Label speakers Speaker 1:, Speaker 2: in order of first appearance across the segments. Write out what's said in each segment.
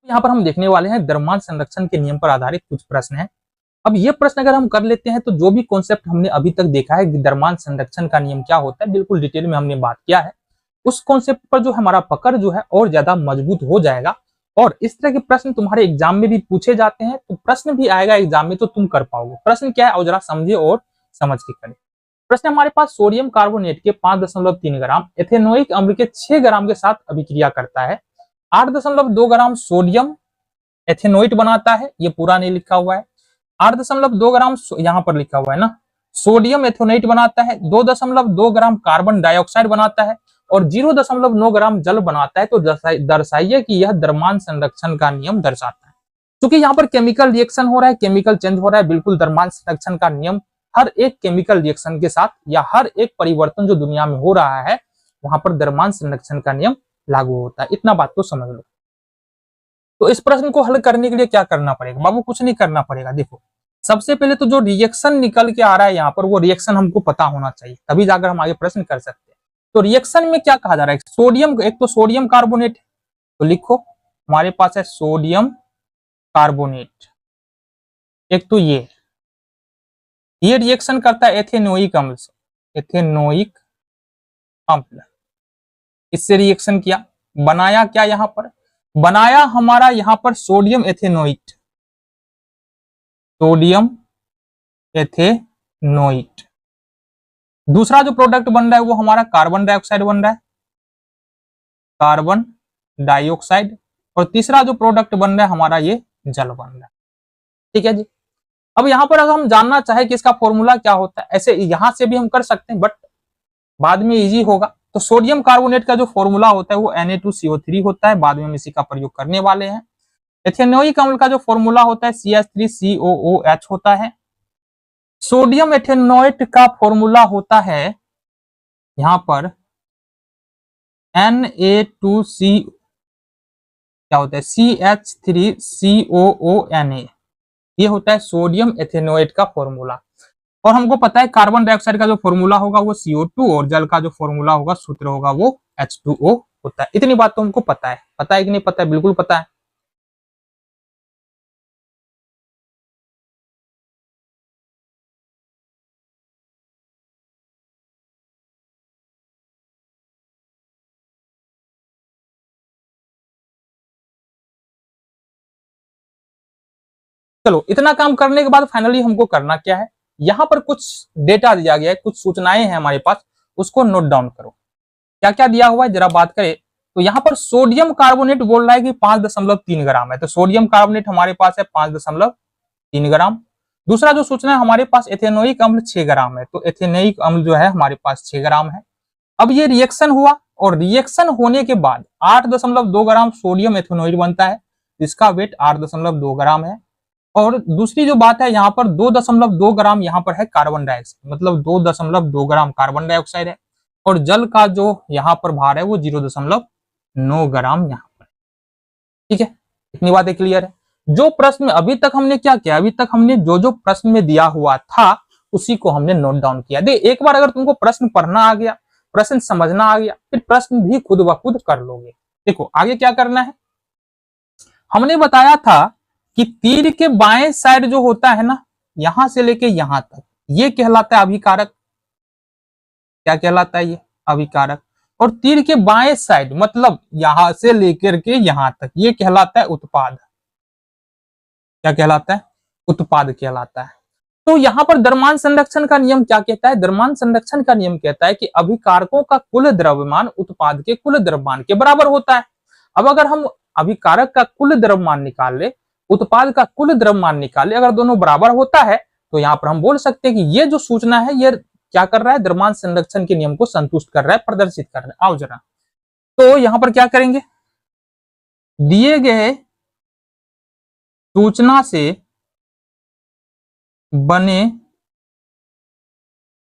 Speaker 1: यहाँ पर हम देखने वाले हैं द्रव्यमान संरक्षण के नियम पर आधारित कुछ प्रश्न हैं। अब ये प्रश्न अगर हम कर लेते हैं तो जो भी कॉन्सेप्ट हमने अभी तक देखा है कि द्रव्यमान संरक्षण का नियम क्या होता है, बिल्कुल डिटेल में हमने बात किया है, उस कॉन्सेप्ट पर जो हमारा पकड़ जो है और ज्यादा मजबूत हो जाएगा। और इस तरह के प्रश्न तुम्हारे एग्जाम में भी पूछे जाते हैं, तो प्रश्न भी आएगा एग्जाम में तो तुम कर पाओगे। प्रश्न क्या है और जरा समझे और समझ के करें। प्रश्न हमारे पास सोडियम कार्बोनेट के 5.3 ग्राम एथेनोइक अम्ल के 6 ग्राम के साथ अभिक्रिया करता है। 8.2 ग्राम सोडियम एथेनोइट बनाता है, ये पूरा नहीं लिखा हुआ है। 8.2 ग्राम यहाँ पर लिखा हुआ है ना, सोडियम एथेनोइट बनाता है। 2.2 ग्राम कार्बन डाइऑक्साइड बनाता है और 0.9 ग्राम जल बनाता है। तो दर्शाइए कि यह द्रव्यमान संरक्षण का नियम दर्शाता है। क्योंकि यहाँ पर केमिकल रिएक्शन हो रहा है, केमिकल चेंज हो रहा है, बिल्कुल द्रव्यमान संरक्षण का नियम हर एक केमिकल रिएक्शन के साथ या हर एक परिवर्तन जो दुनिया में हो रहा है वहां पर द्रव्यमान संरक्षण का नियम लागू होता है। इतना बात तो समझ लो। तो इस प्रश्न को हल करने के लिए क्या करना पड़ेगा बाबू? कुछ नहीं करना पड़ेगा। देखो, सबसे पहले तो जो रिएक्शन निकल के आ रहा है यहाँ पर, वो रिएक्शन हमको पता होना चाहिए, तभी जाकर हम आगे प्रश्न कर सकते हैं। तो रिएक्शन में क्या कहा जा रहा है? सोडियम, एक तो सोडियम कार्बोनेट, तो लिखो हमारे पास है सोडियम कार्बोनेट। एक तो ये रिएक्शन करता है एथेनोइक अम्ल से, एथेनोइक अम्ल, इससे रिएक्शन किया, बनाया क्या? यहाँ पर बनाया हमारा यहाँ पर सोडियम एथेनोइट, सोडियम एथेनोइट। दूसरा जो प्रोडक्ट बन रहा है वो हमारा कार्बन डाइऑक्साइड बन रहा है, कार्बन डाइऑक्साइड। और तीसरा जो प्रोडक्ट बन रहा है हमारा ये जल बन रहा है। ठीक है जी। अब यहाँ पर अगर हम जानना चाहे कि इसका फॉर्मूला क्या होता है, ऐसे यहां से भी हम कर सकते हैं, बट बाद में इजी होगा। तो सोडियम कार्बोनेट का जो फॉर्मूला होता है वो Na2CO3 होता है, बाद में हम इसी का प्रयोग करने वाले हैं। एथेनोइक अम्ल का जो फॉर्मूला होता है CH3COOH होता है। सोडियम एथेनोइट का फॉर्मूला होता है यहां पर Na2C, क्या होता है CH3COONA, ये होता है सोडियम एथेनोइट का फॉर्मूला। और हमको पता है कार्बन डाइऑक्साइड का जो फॉर्मूला होगा वो CO2 और जल का जो फॉर्मूला होगा, सूत्र होगा वो H2O होता है। इतनी बात तो हमको पता है कि नहीं पता है? बिल्कुल पता है। चलो, इतना काम करने के बाद फाइनली हमको करना क्या है? यहाँ पर कुछ डेटा दिया गया है, कुछ सूचनाएं हैं हमारे पास, उसको नोट डाउन करो। क्या क्या दिया हुआ है जरा बात करें। तो यहाँ पर सोडियम कार्बोनेट बोल रहा है कि 5.3 ग्राम है, तो सोडियम कार्बोनेट हमारे पास है 5.3 ग्राम। दूसरा जो सूचना है हमारे पास एथेनोइक अम्ल 6 ग्राम है, तो एथेनोइक अम्ल जो है हमारे पास 6 ग्राम है। अब ये रिएक्शन हुआ और रिएक्शन होने के बाद 8.2 ग्राम सोडियम एथेनोइड बनता है, जिसका वेट 8.2 ग्राम है। और दूसरी जो बात है यहाँ पर 2.2 ग्राम यहाँ पर है कार्बन डाइऑक्साइड, मतलब 2.2 ग्राम कार्बन डाइऑक्साइड है। और जल का जो यहाँ पर भार है वो 0.9 ग्राम यहाँ पर। ठीक है, इतनी बातें क्लियर है। जो प्रश्न अभी तक हमने क्या किया, अभी तक हमने जो प्रश्न में दिया हुआ था उसी को हमने नोट डाउन किया। देख, एक बार अगर तुमको प्रश्न पढ़ना आ गया, प्रश्न समझना आ गया, फिर प्रश्न भी खुद ब खुद कर लोगे। देखो आगे क्या करना है, हमने बताया था कि तीर के बाएं साइड जो होता है ना, यहां से लेके यहां तक, ये कहलाता है अभिकारक। क्या कहलाता है? ये अभिकारक। और तीर के बाएं साइड मतलब यहां से लेकर के यहां तक, ये कहलाता है उत्पाद। क्या कहलाता है? उत्पाद कहलाता है। तो यहाँ पर द्रव्यमान संरक्षण का नियम क्या कहता है? द्रव्यमान संरक्षण का नियम कहता है कि अभिकारकों का कुल द्रव्यमान उत्पाद के कुल द्रव्यमान के बराबर होता है। अब अगर हम अभिकारक का कुल द्रव्यमान निकाल ले, उत्पाद का कुल द्रव्यमान निकाले, अगर दोनों बराबर होता है तो यहाँ पर हम बोल सकते हैं कि ये जो सूचना है ये क्या कर रहा है? द्रव्यमान संरक्षण के नियम को संतुष्ट कर रहा है, प्रदर्शित कर रहा है। आओ जरा, तो यहाँ पर क्या करेंगे, दिए गए सूचना से बने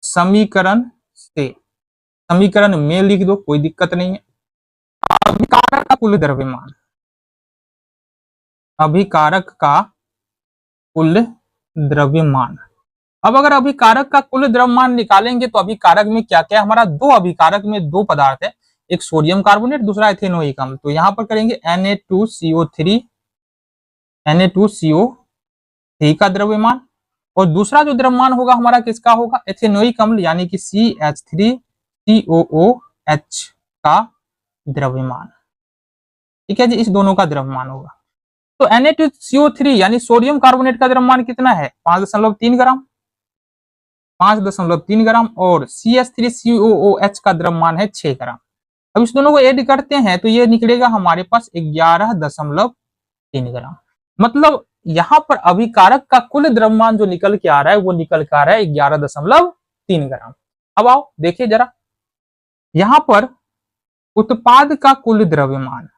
Speaker 1: समीकरण से, समीकरण में लिख दो, कोई दिक्कत नहीं है। अभिकारक का कुल द्रव्यमान, अभिकारक का कुल द्रव्यमान। अब अगर अभिकारक का कुल द्रव्यमान निकालेंगे तो अभिकारक में क्या क्या है हमारा? दो अभिकारक में दो पदार्थ है, एक सोडियम कार्बोनेट, दूसरा एथेनोइक अम्ल। तो यहाँ पर करेंगे Na2CO3 Na2CO3 का द्रव्यमान, और दूसरा जो द्रव्यमान होगा हमारा किसका होगा, एथेनोइक अम्ल यानी कि CH3COOH का द्रव्यमान। ठीक है जी, इस दोनों का द्रव्यमान होगा। तो Na2CO3 यानी सोडियम कार्बोनेट का द्रव्यमान कितना है, 5.3 ग्राम, 5.3 ग्राम, और CH3COOH का द्रव्यमान है 6 ग्राम। अब इस दोनों को ऐड करते हैं तो ये निकलेगा हमारे पास 11.3 ग्राम। मतलब यहाँ पर अभिकारक का कुल द्रव्यमान जो निकल के आ रहा है वो निकल के आ रहा है 11.3 ग्राम। अब आओ देखिए जरा, यहाँ पर उत्पाद का कुल द्रव्यमान,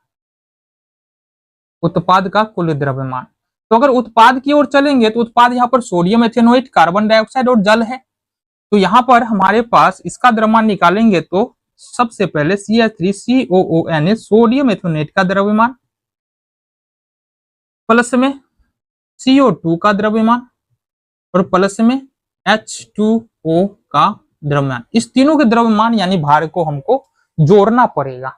Speaker 1: उत्पाद का कुल द्रव्यमान, तो अगर उत्पाद की ओर चलेंगे तो उत्पाद यहाँ पर सोडियम एथेनोएट, कार्बन डाइऑक्साइड और जल है। तो यहाँ पर हमारे पास इसका द्रव्यमान निकालेंगे तो सबसे पहले CH3COONH सोडियम एथेनोएट का द्रव्यमान, प्लस में CO2 का द्रव्यमान, और प्लस में H2O का द्रव्यमान। इस तीनों के द्रव्यमान यानी भार को हमको जोड़ना पड़ेगा।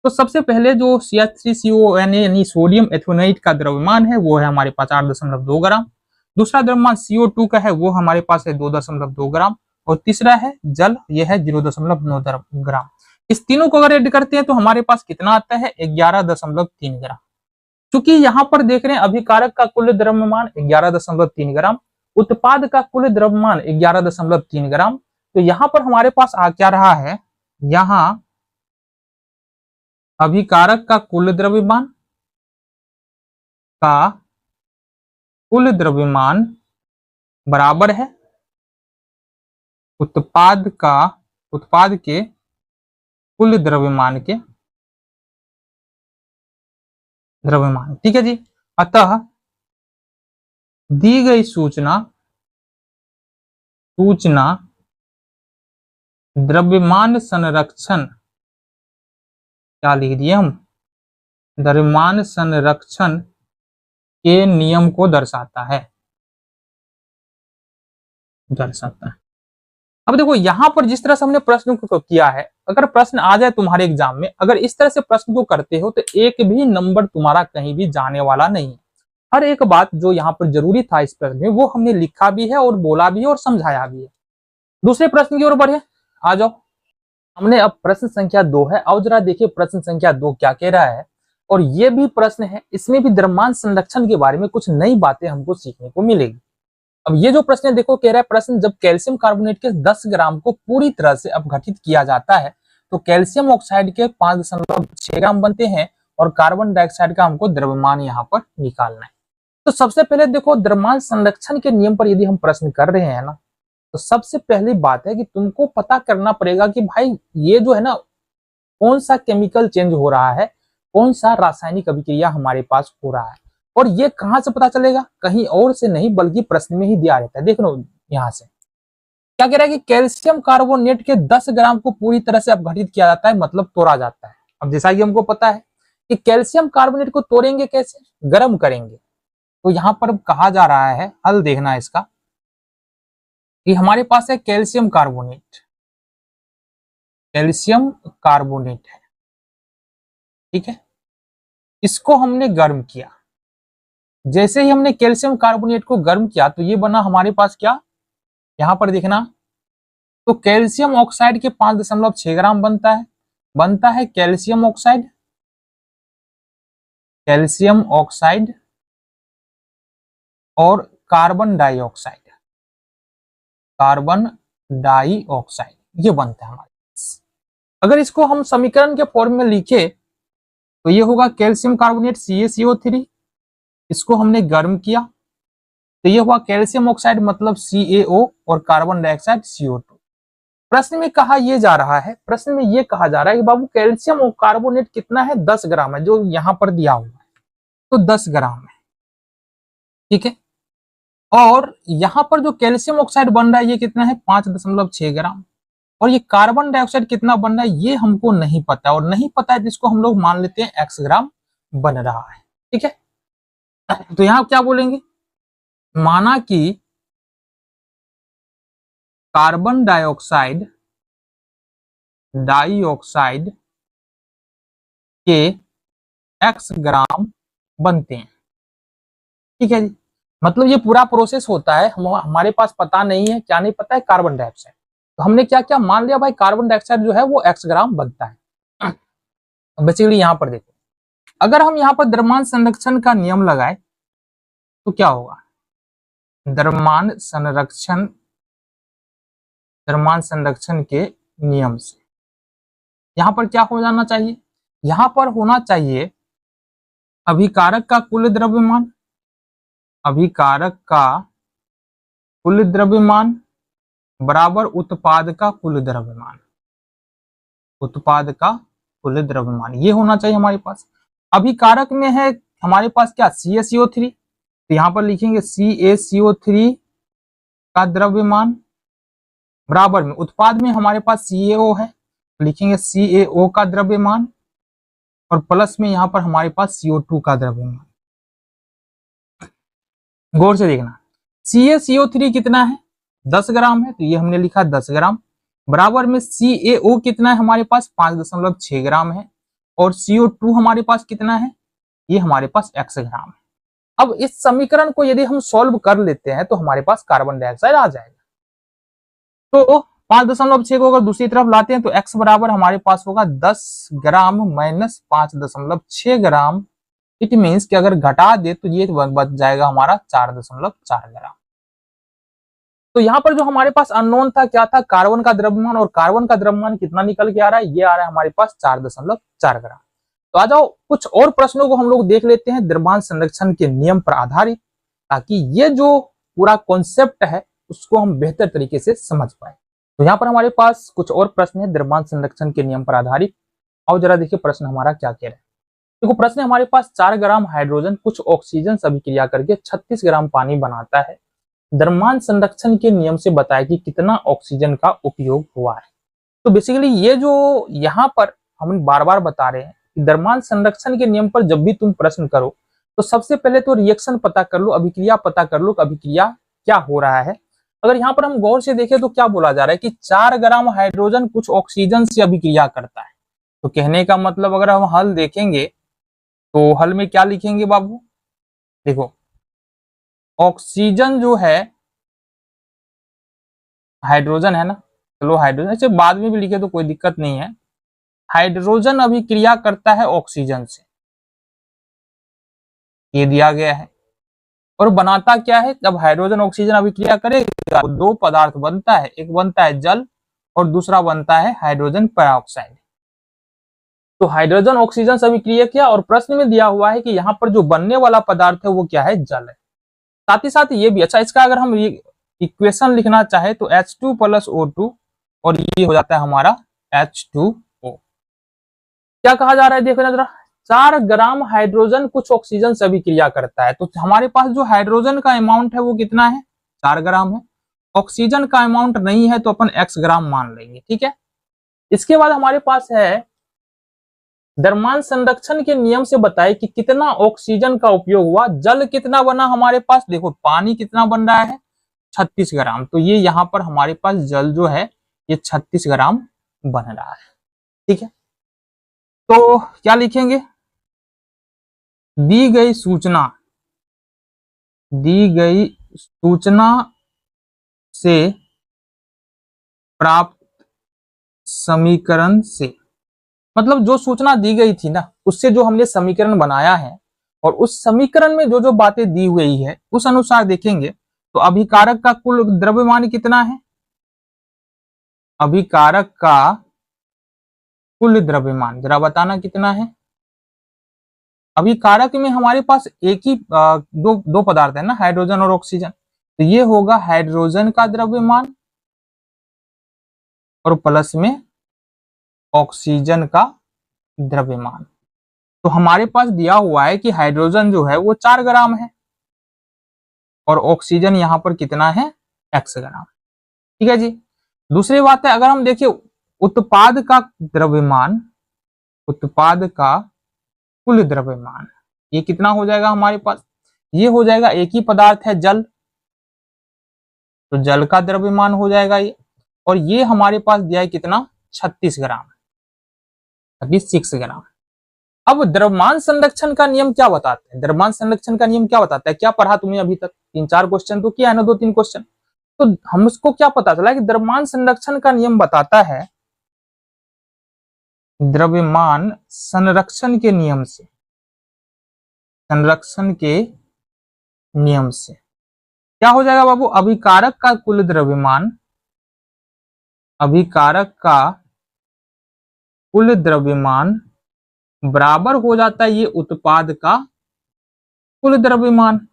Speaker 1: तो सबसे पहले जो CH3COONH यानी सोडियम एथेनोएट का द्रव्यमान है वो है हमारे पास 8.2 ग्राम, दूसरा द्रव्यमान CO2 का है वो हमारे पास है 2.2 ग्राम, और तीसरा है जल, यह है 0.9 ग्राम। इस तीनों को अगर ऐड करते हैं तो हमारे पास कितना आता है, 11.3 ग्राम। क्योंकि यहाँ पर देख रहे हैं अभिकारक का कुल द्रव्यमान 11.3 ग्राम, उत्पाद का कुल द्रव्यमान 11.3 ग्राम, तो यहाँ पर हमारे पास आ क्या रहा है, यहाँ अभिकारक का कुल द्रव्यमान का कुल द्रव्यमान बराबर है उत्पाद के कुल द्रव्यमान के द्रव्यमान। ठीक है जी, अतः दी गई सूचना द्रव्यमान संरक्षण, क्या लिख दिए हम, द्रव्यमान संरक्षण के नियम को दर्शाता है। अब देखो यहाँ पर जिस तरह से हमने प्रश्न को किया है, अगर प्रश्न आ जाए तुम्हारे एग्जाम में, अगर इस तरह से प्रश्न को करते हो तो एक भी नंबर तुम्हारा कहीं भी जाने वाला नहीं है। हर एक बात जो यहाँ पर जरूरी था इस प्रश्न में वो हमने लिखा भी है और बोला भी है और समझाया भी है। दूसरे प्रश्न की ओर बढ़े, आ जाओ। हमने अब प्रश्न संख्या 2 है, और जरा देखिए प्रश्न संख्या 2 क्या कह रहा है। और ये भी प्रश्न है, इसमें भी द्रव्यमान संरक्षण के बारे में कुछ नई बातें हमको सीखने को मिलेगी। अब ये जो प्रश्न है देखो, कह रहा है प्रश्न, जब कैल्शियम कार्बोनेट के 10 ग्राम को पूरी तरह से अपघटित किया जाता है तो कैल्शियम ऑक्साइड के 5.6 ग्राम बनते हैं, और कार्बन डाइऑक्साइड का हमको द्रव्यमान यहाँ पर निकालना है। तो सबसे पहले देखो, द्रव्यमान संरक्षण के नियम पर यदि हम प्रश्न कर रहे हैं ना, तो सबसे पहली बात है कि तुमको पता करना पड़ेगा कि भाई ये जो है ना, कौन सा केमिकल चेंज हो रहा है, कौन सा रासायनिक अभिक्रिया हमारे पास हो रहा है। और ये कहां से पता चलेगा, कहीं और से नहीं बल्कि प्रश्न में ही दिया रहता है। देख लो यहां से क्या कह रहा है कि कैल्शियम कार्बोनेट के 10 ग्राम को पूरी तरह से अपघटित किया जाता है, मतलब तोड़ा जाता है। अब जैसा कि हमको पता है कि कैल्शियम कार्बोनेट को तोड़ेंगे कैसे, गर्म करेंगे। तो यहां पर कहा जा रहा है, हल देखना है इसका, कि हमारे पास है कैल्शियम कार्बोनेट, कैल्शियम कार्बोनेट है, ठीक है, इसको हमने गर्म किया। जैसे ही हमने कैल्शियम कार्बोनेट को गर्म किया तो ये बना हमारे पास क्या, यहां पर देखना, तो कैल्शियम ऑक्साइड के 5.6 ग्राम बनता है कैल्शियम ऑक्साइड, कैल्शियम ऑक्साइड और कार्बन डाइऑक्साइड, ये बनता है हमारे पास। अगर इसको हम समीकरण के फॉर्म में लिखे तो ये होगा कैल्शियम कार्बोनेट CaCO3, इसको हमने गर्म किया तो ये हुआ कैल्शियम ऑक्साइड मतलब CaO और कार्बन डाइऑक्साइड CO2। प्रश्न में कहा ये जा रहा है, प्रश्न में ये कहा जा रहा है कि बाबू कैल्शियम और कार्बोनेट कितना है, 10 ग्राम है, जो यहां पर दिया हुआ है, तो 10 ग्राम है, ठीक है। और यहां पर जो कैल्शियम ऑक्साइड बन रहा है ये कितना है, 5.6 ग्राम, और ये कार्बन डाइऑक्साइड कितना बन रहा है ये हमको नहीं पता, और नहीं पता है जिसको हम लोग मान लेते हैं x ग्राम बन रहा है, ठीक है। तो यहां क्या बोलेंगे, माना कि कार्बन डाइऑक्साइड के x ग्राम बनते हैं, ठीक है जी। मतलब ये पूरा प्रोसेस होता है, हमारे पास पता नहीं है, क्या नहीं पता है, कार्बन डाइऑक्साइड। तो हमने क्या क्या मान लिया भाई, कार्बन डाइऑक्साइड जो है वो x ग्राम बनता है। बेसिकली यहाँ पर देखो, अगर हम यहाँ पर द्रव्यमान संरक्षण का नियम लगाए तो क्या होगा, द्रव्यमान संरक्षण के नियम से यहाँ पर क्या हो जाना चाहिए, यहाँ पर होना चाहिए अभिकारक का कुल द्रव्यमान, अभिकारक का कुल द्रव्यमान बराबर उत्पाद का कुल द्रव्यमान, उत्पाद का कुल द्रव्यमान, ये होना चाहिए हमारे पास। अभिकारक में है हमारे पास क्या, CaCO3, तो यहाँ पर लिखेंगे CaCO3 का द्रव्यमान बराबर में उत्पाद में हमारे पास CaO है, तो लिखेंगे CaO का द्रव्यमान, और प्लस में यहाँ पर हमारे पास CO2 का द्रव्यमान। गौर से देखना, CaCO3 कितना है, 10 ग्राम है, तो ये हमने लिखा 10 ग्राम, बराबर में CaO कितना है हमारे पास, 5.6 ग्राम है, और CO2 हमारे पास कितना है, ये हमारे पास x ग्राम है। अब इस समीकरण को यदि हम सॉल्व कर लेते हैं तो हमारे पास कार्बन डाइऑक्साइड आ जाएगा। तो 5.6 को अगर दूसरी तरफ लाते हैं तो x बराबर हमारे पास होगा 10 ग्राम माइनस 5.6 ग्राम। इट मीन्स कि अगर घटा दे तो ये बच जाएगा हमारा 4.4 ग्राम। तो यहाँ पर जो हमारे पास अननोन था क्या था, कार्बन का द्रव्यमान, और कार्बन का द्रव्यमान कितना निकल के आ रहा है, ये आ रहा है हमारे पास 4.4 ग्राम। तो आ जाओ कुछ और प्रश्नों को हम लोग देख लेते हैं द्रव्यमान संरक्षण के नियम पर आधारित, ताकि ये जो पूरा कॉन्सेप्ट है उसको हम बेहतर तरीके से समझ पाए। तो यहाँ पर हमारे पास कुछ और प्रश्न है द्रव्यमान संरक्षण के नियम पर आधारित। और जरा देखिए प्रश्न हमारा क्या कह रहा है। देखो प्रश्न हमारे पास 4 ग्राम हाइड्रोजन कुछ ऑक्सीजन से अभिक्रिया करके 36 ग्राम पानी बनाता है। द्रव्यमान संरक्षण के नियम से बताया कि कितना ऑक्सीजन का उपयोग हुआ है। तो बेसिकली ये जो यहाँ पर हम बार बार बता रहे हैं कि द्रव्यमान संरक्षण के नियम पर जब भी तुम प्रश्न करो तो सबसे पहले तो रिएक्शन पता कर लो, अभिक्रिया पता कर लो, अभिक्रिया क्या हो रहा है। अगर यहाँ पर हम गौर से देखें तो क्या बोला जा रहा है कि 4 ग्राम हाइड्रोजन कुछ ऑक्सीजन से अभिक्रिया करता है। तो कहने का मतलब अगर हम हल देखेंगे तो हल में क्या लिखेंगे बाबू, देखो ऑक्सीजन जो है हाइड्रोजन है ना, चलो हाइड्रोजन ऐसे बाद में भी लिखे तो कोई दिक्कत नहीं है। हाइड्रोजन अभिक्रिया करता है ऑक्सीजन से, ये दिया गया है। और बनाता क्या है, जब हाइड्रोजन ऑक्सीजन अभिक्रिया करेगा तो 2 पदार्थ बनता है, एक बनता है जल और दूसरा बनता है हाइड्रोजन पेरोक्साइड। तो हाइड्रोजन ऑक्सीजन से अभिक्रिया किया और प्रश्न में दिया हुआ है कि यहाँ पर जो बनने वाला पदार्थ है वो क्या है, जल है। साथ ही साथ ये भी अच्छा, इसका अगर हम इक्वेशन लिखना चाहे तो H2 + O2 और ये हो जाता है हमारा H2O। क्या कहा जा रहा है देखो जरा, 4 ग्राम हाइड्रोजन कुछ ऑक्सीजन से अभिक्रिया करता है। तो हमारे पास जो हाइड्रोजन का अमाउंट है वो कितना है, 4 ग्राम है। ऑक्सीजन का अमाउंट नहीं है तो अपन x ग्राम मान लेंगे, ठीक है। इसके बाद हमारे पास है द्रव्यमान संरक्षण के नियम से बताए कि कितना ऑक्सीजन का उपयोग हुआ, जल कितना बना हमारे पास, देखो पानी कितना बन रहा है 36 ग्राम, तो ये यहाँ पर हमारे पास जल जो है ये 36 ग्राम बन रहा है, ठीक है। तो क्या लिखेंगे, दी गई सूचना से प्राप्त समीकरण से, मतलब जो सूचना दी गई थी ना उससे जो हमने समीकरण बनाया है और उस समीकरण में जो जो बातें दी हुई है उस अनुसार देखेंगे तो अभिकारक का कुल द्रव्यमान कितना है, अभिकारक का कुल द्रव्यमान जरा बताना कितना है। अभिकारक में हमारे पास एक ही दो पदार्थ है ना, हाइड्रोजन और ऑक्सीजन, तो ये होगा हाइड्रोजन का द्रव्यमान और प्लस में ऑक्सीजन का द्रव्यमान। तो हमारे पास दिया हुआ है कि हाइड्रोजन जो है वो 4 ग्राम है और ऑक्सीजन यहां पर कितना है, x ग्राम, ठीक है जी। दूसरी बात है अगर हम देखिए उत्पाद का द्रव्यमान, उत्पाद का कुल द्रव्यमान ये कितना हो जाएगा हमारे पास, ये हो जाएगा एक ही पदार्थ है जल, तो जल का द्रव्यमान हो जाएगा ये, और ये हमारे पास दिया है कितना 36 ग्राम, 36 ग्राम। अब द्रव्यमान संरक्षण का नियम क्या बताता है? द्रव्यमान संरक्षण का नियम क्या बताता है? क्या पढ़ा तुमने अभी तक? 3-4 क्वेश्चन तो किया है ना, 2-3 क्वेश्चन। तो हमको क्या पता चला कि द्रव्यमान संरक्षण का नियम बताता है, द्रव्यमान संरक्षण के नियम से, संरक्षण के नियम से क्या हो जाएगा बाबू? अभिकारक का कुल द्रव्यमान, अभिकारक का कुल द्रव्यमान बराबर हो जाता है ये उत्पाद का कुल द्रव्यमान,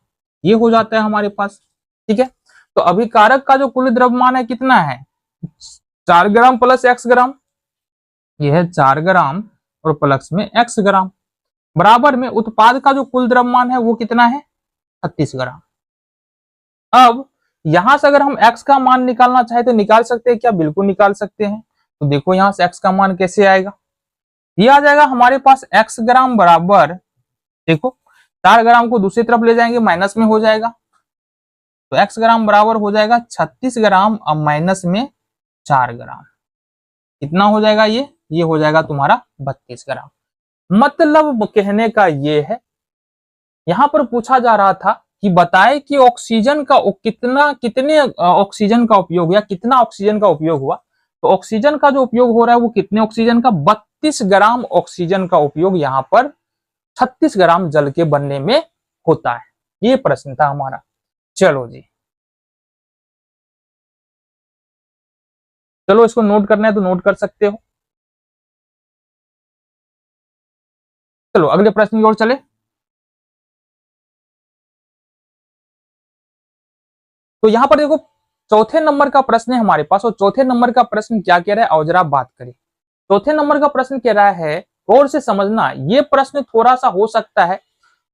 Speaker 1: ये हो जाता है हमारे पास। ठीक है, तो अभिकारक का जो कुल द्रव्यमान है कितना है? 4 ग्राम प्लस x ग्राम, यह है 4 ग्राम और प्लस में x ग्राम, बराबर में उत्पाद का जो कुल द्रव्यमान है वो कितना है? 36 ग्राम। अब यहां से अगर हम x का मान निकालना चाहे तो निकाल सकते हैं क्या? बिल्कुल निकाल सकते हैं। तो देखो यहां से x का मान कैसे आएगा? ये आ जाएगा हमारे पास x ग्राम बराबर, देखो 4 ग्राम को दूसरी तरफ ले जाएंगे, माइनस में हो जाएगा, तो x ग्राम बराबर हो जाएगा 36 ग्राम अब माइनस में 4 ग्राम, कितना हो जाएगा? ये हो जाएगा तुम्हारा 32 ग्राम। मतलब कहने का ये है, यहां पर पूछा जा रहा था कि बताए कि ऑक्सीजन का कितने ऑक्सीजन का उपयोग हुआ, कितना ऑक्सीजन का उपयोग हुआ। तो ऑक्सीजन का जो उपयोग हो रहा है वो कितने ऑक्सीजन का? 32 ग्राम ऑक्सीजन का उपयोग यहाँ पर 36 ग्राम जल के बनने में होता है। ये प्रश्न था हमारा। चलो जी, चलो इसको नोट करना है तो नोट कर सकते हो। चलो अगले प्रश्न की ओर चले। तो यहां पर देखो चौथे नंबर का प्रश्न है हमारे पास, और चौथे नंबर का प्रश्न क्या कह रहा है और जरा बात करें। चौथे नंबर का प्रश्न कह रहा है, गौर से समझना, ये प्रश्न थोड़ा सा हो सकता है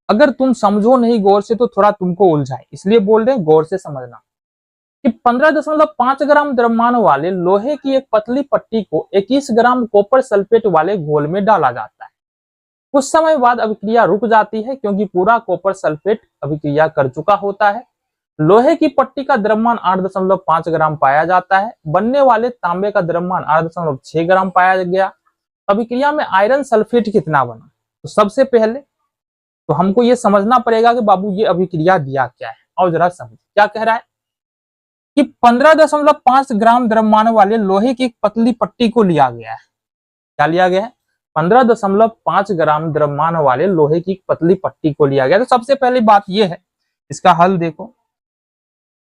Speaker 1: अगर तुम समझो नहीं गौर से तो थोड़ा तुमको उलझाए, इसलिए बोल रहे हैं गौर से समझना कि 15.5 ग्राम द्रव्यमान वाले लोहे की एक पतली पट्टी को 21 ग्राम कॉपर सल्फेट वाले घोल में डाला जाता है। कुछ समय बाद अभिक्रिया रुक जाती है क्योंकि पूरा कॉपर सल्फेट अभिक्रिया कर चुका होता है। लोहे की पट्टी का द्रव्यमान 8.5 ग्राम पाया जाता है। बनने वाले तांबे का द्रव्यमान 8.6 ग्राम पाया गया। अभिक्रिया में आयरन सल्फेट कितना बना? तो सबसे पहले तो हमको ये समझना पड़ेगा कि बाबू ये अभिक्रिया दिया क्या है, और जरा समझ क्या कह रहा है कि 15.5 ग्राम द्रव्यमान वाले लोहे की एक पतली पट्टी को लिया गया है। क्या लिया गया है? 15.5 ग्राम द्रव्यमान वाले लोहे की पतली पट्टी को लिया गया। तो सबसे पहली बात यह है, इसका हल देखो,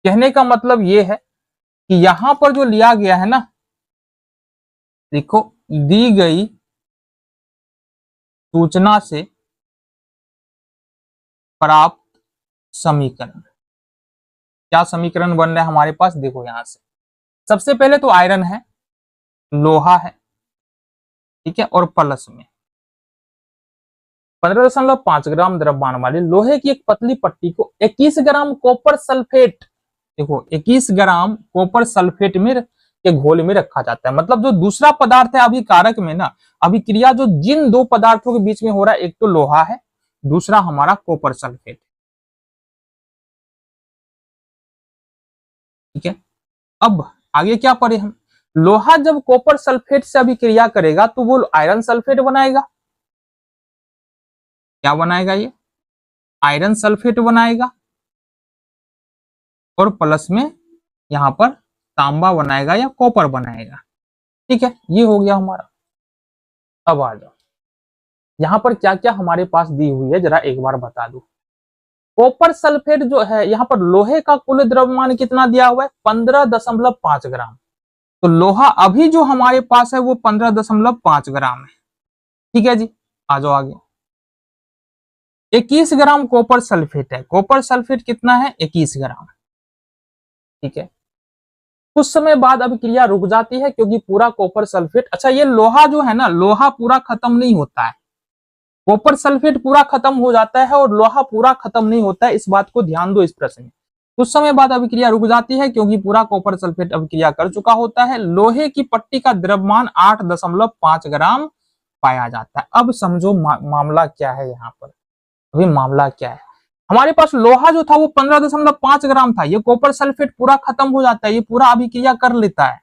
Speaker 1: कहने का मतलब यह है कि यहां पर जो लिया गया है ना, देखो दी गई सूचना से प्राप्त समीकरण, क्या समीकरण बन रहा है हमारे पास? देखो यहां से सबसे पहले तो आयरन है, लोहा है, ठीक है, और प्लस में 15.5 ग्राम द्रव्यमान वाले लोहे की एक पतली पट्टी को 21 ग्राम कॉपर सल्फेट, देखो 21 ग्राम कॉपर सल्फेट में के घोल में रखा जाता है। मतलब जो दूसरा पदार्थ है अभिकारक में ना, अभिक्रिया जो जिन दो पदार्थों के बीच में हो रहा है, एक तो लोहा है, दूसरा हमारा कॉपर सल्फेट, ठीक है। अब आगे क्या पढ़े हम? लोहा जब कॉपर सल्फेट से अभिक्रिया करेगा तो वो आयरन सल्फेट बनाएगा। क्या बनाएगा? ये आयरन सल्फेट बनाएगा, और प्लस में यहां पर तांबा बनाएगा या कॉपर बनाएगा, ठीक है। ये हो गया हमारा। अब आ जाओ, यहां पर क्या क्या हमारे पास दी हुई है जरा एक बार बता दो। कॉपर सल्फेट जो है, यहां पर लोहे का कुल द्रव्यमान कितना दिया हुआ है? 15.5 ग्राम। तो लोहा अभी जो हमारे पास है वो 15.5 ग्राम है, ठीक है जी। आ जाओ आगे, 21 ग्राम कॉपर सल्फेट है। कॉपर सल्फेट कितना है? 21 ग्राम, ठीक है। कुछ समय बाद अभिक्रिया रुक जाती है क्योंकि पूरा कॉपर सल्फेट, अच्छा ये लोहा जो है ना, लोहा पूरा खत्म नहीं होता है, कॉपर सल्फेट पूरा खत्म हो जाता है और लोहा पूरा खत्म नहीं होता है, इस बात को ध्यान दो इस प्रश्न में। कुछ समय बाद अभिक्रिया रुक जाती है क्योंकि पूरा कॉपर सल्फेट अभिक्रिया कर चुका होता है। लोहे की पट्टी का द्रव्यमान 8.5 ग्राम पाया जाता है। अब समझो मामला क्या है यहाँ पर। अभी मामला क्या है, हमारे पास लोहा जो था वो 15.5 ग्राम था, ये कॉपर सल्फेट पूरा खत्म हो जाता है, ये पूरा अभिक्रिया कर लेता है,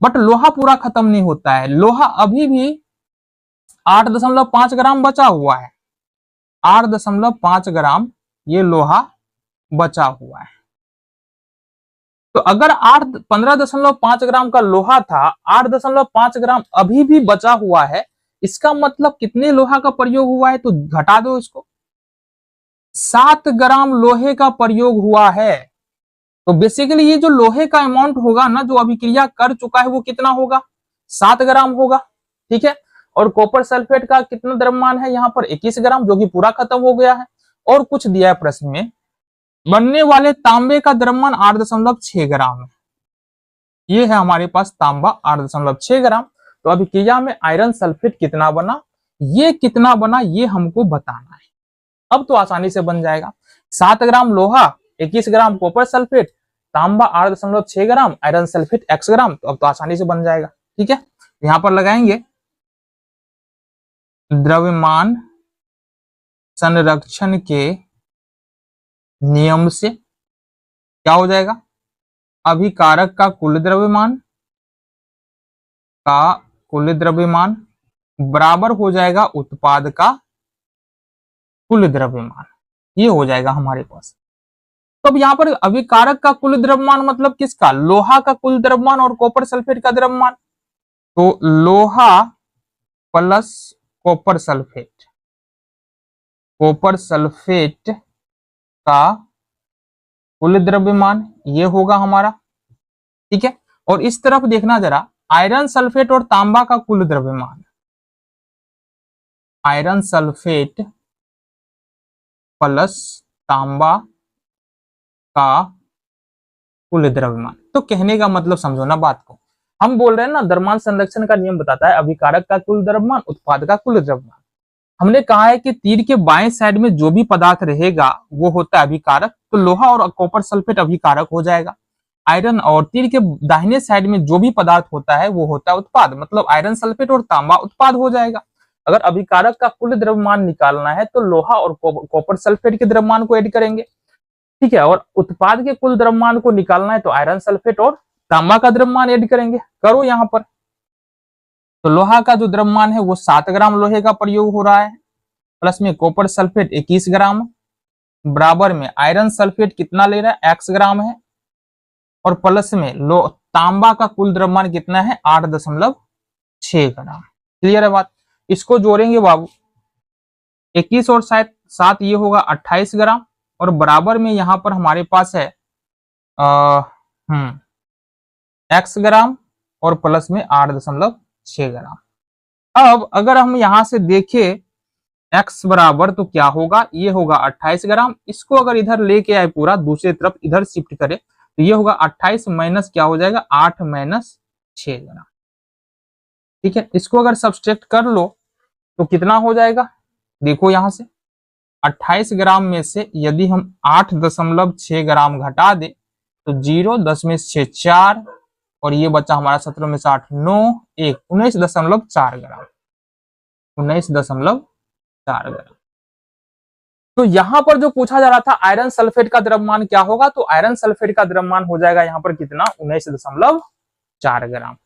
Speaker 1: बट लोहा पूरा खत्म नहीं होता है। लोहा अभी भी 8.5 ग्राम बचा हुआ है, 8.5 ग्राम ये लोहा बचा हुआ है। तो अगर 15.5 ग्राम का लोहा था, 8.5 ग्राम अभी भी बचा हुआ है, इसका मतलब कितने लोहा का प्रयोग हुआ है? तो घटा दो इसको, 7 ग्राम लोहे का प्रयोग हुआ है। तो बेसिकली ये जो लोहे का अमाउंट होगा ना, जो अभिक्रिया कर चुका है, वो कितना होगा? 7 ग्राम होगा। ठीक है, और कॉपर सल्फेट का कितना द्रव्यमान है यहाँ पर? 21 ग्राम, जो कि पूरा खत्म हो गया है। और कुछ दिया है प्रश्न में, बनने वाले तांबे का द्रव्यमान 8.6 ग्राम है। ये है हमारे पास तांबा 8.6 ग्राम। तो अभिक्रिया में आयरन सल्फेट कितना बना, ये कितना बना, ये हमको बताना है। अब तो आसानी से बन जाएगा। 7 ग्राम लोहा, 21 ग्राम कॉपर सल्फेट, तांबा 8.6 ग्राम, आयरन सल्फेट x ग्राम। तो अब तो आसानी से बन जाएगा। ठीक है, यहां पर लगाएंगे द्रव्यमान संरक्षण के नियम से क्या हो जाएगा? अभिकारक का कुल द्रव्यमान बराबर हो जाएगा उत्पाद का कुल द्रव्यमान। ये हो जाएगा हमारे पास। तो अब यहाँ पर अभिकारक का कुल द्रव्यमान मतलब किसका? लोहा का कुल द्रव्यमान और कॉपर सल्फेट का द्रव्यमान। तो लोहा प्लस कॉपर सल्फेट का कुल द्रव्यमान ये होगा हमारा। ठीक है, और इस तरफ देखना जरा, आयरन सल्फेट और तांबा का कुल द्रव्यमान, आयरन सल्फेट प्लस तांबा का कुल द्रव्यमान। तो कहने का मतलब समझो ना बात को, हम बोल रहे हैं ना द्रव्यमान संरक्षण का नियम बताता है अभिकारक का कुल द्रव्यमान, उत्पाद का कुल द्रव्यमान। हमने कहा है कि तीर के बाएं साइड में जो भी पदार्थ रहेगा वो होता है अभिकारक। तो लोहा और कॉपर सल्फेट अभिकारक हो जाएगा। आयरन और तीर के दाहिने साइड में जो भी पदार्थ होता है वो होता है उत्पाद, मतलब आयरन सल्फेट और तांबा उत्पाद हो जाएगा। अगर अभिकारक का कुल द्रव्यमान निकालना है तो लोहा और कॉपर सल्फेट के द्रव्यमान को ऐड करेंगे। ठीक है, और उत्पाद के कुल द्रव्यमान को निकालना है तो आयरन सल्फेट और तांबा का द्रव्यमान ऐड करेंगे। करो यहां पर, तो लोहा का जो द्रव्यमान है वो 7 ग्राम लोहे का प्रयोग हो रहा है, प्लस में कॉपर सल्फेट 21 ग्राम, बराबर में आयरन सल्फेट कितना ले रहा है? x ग्राम है, और प्लस में तांबा का कुल द्रव्यमान कितना है? 8.6 ग्राम। क्लियर है बात? इसको जोड़ेंगे बाबू, 21 और 7 ये होगा 28 ग्राम, और बराबर में यहां पर हमारे पास है x ग्राम और प्लस में 8.6 ग्राम। अब अगर हम यहां से देखें x बराबर तो क्या होगा? ये होगा 28 ग्राम। इसको अगर इधर लेके आए पूरा दूसरी तरफ इधर शिफ्ट करें तो ये होगा 28 माइनस क्या हो जाएगा? 8 माइनस 6 ग्राम। ठीक है, इसको अगर सब्सट्रैक्ट कर लो तो कितना हो जाएगा? देखो यहां से 28 ग्राम में से यदि हम 8.6 ग्राम घटा दे तो 0, 10 में से 6 4, और ये बचा हमारा 17 में से 8 9 1, 19.4 ग्राम, 19.4 ग्राम। तो यहां पर जो पूछा जा रहा था आयरन सल्फेट का द्रव्यमान क्या होगा, तो आयरन सल्फेट का द्रव्यमान हो जाएगा यहां पर कितना? 19.4 ग्राम।